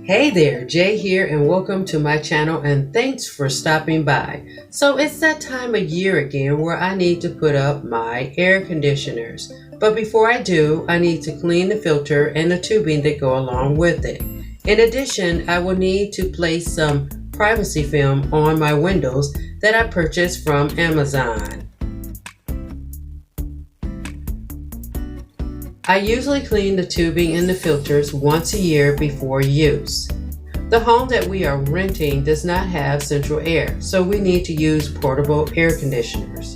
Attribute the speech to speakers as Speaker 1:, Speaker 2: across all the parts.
Speaker 1: Hey there, Jay here, and welcome to my channel, and thanks for stopping by. So it's that time of year again where I need to put up my air conditioners. But before I do, I need to clean the filter and the tubing that go along with it. In addition, I will need to place some privacy film on my windows that I purchased from Amazon. I usually clean the tubing and the filters once a year before use. The home that we are renting does not have central air, so we need to use portable air conditioners.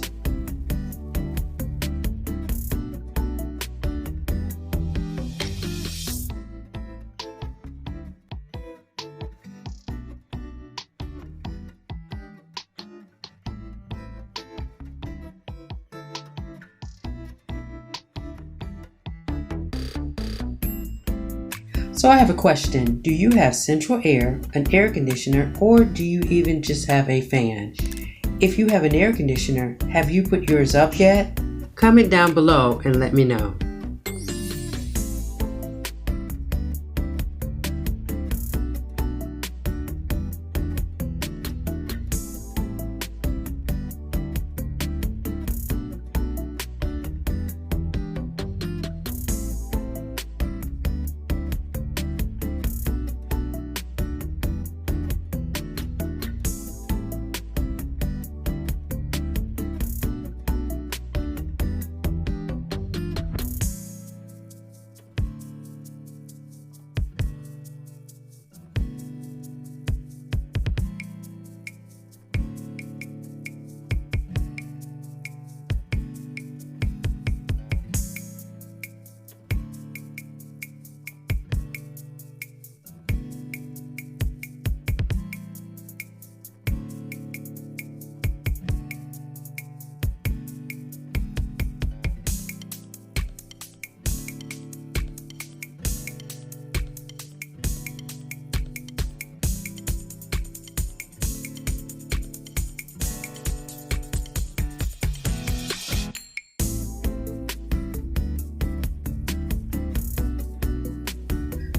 Speaker 1: So I have a question. Do you have central air, an air conditioner, or do you even just have a fan? If you have an air conditioner, have you put yours up yet? Comment down below and let me know.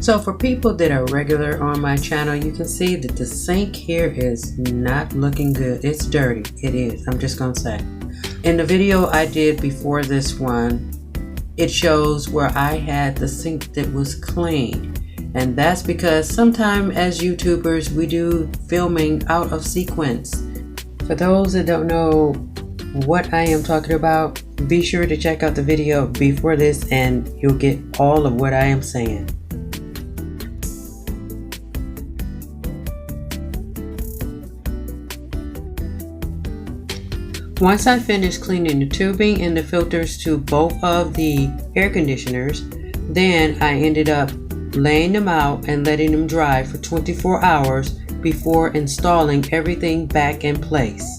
Speaker 1: So for people that are regular on my channel, you can see that the sink here is not looking good. It's dirty. It is. I'm just going to say. In the video I did before this one, it shows where I had the sink that was clean. And that's because sometimes as YouTubers, we do filming out of sequence. For those that don't know what I am talking about, be sure to check out the video before this and you'll get all of what I am saying. Once I finished cleaning the tubing and the filters to both of the air conditioners, then I ended up laying them out and letting them dry for 24 hours before installing everything back in place.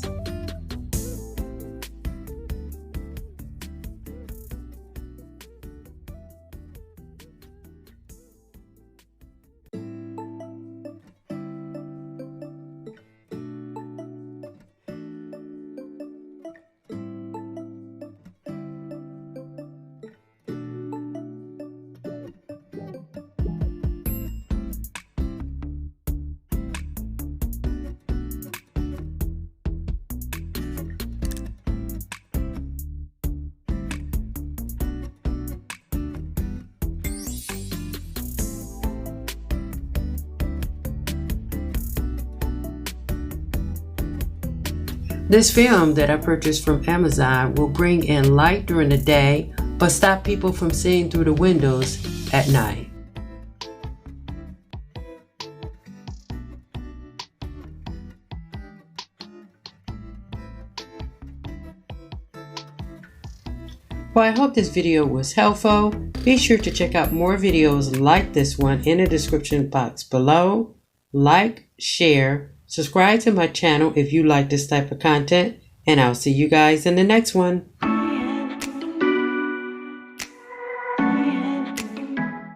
Speaker 1: This film that I purchased from Amazon will bring in light during the day, but stop people from seeing through the windows at night. Well, I hope this video was helpful. Be sure to check out more videos like this one in the description box below. Like, share, subscribe to my channel if you like this type of content, and I'll see you guys in the next one.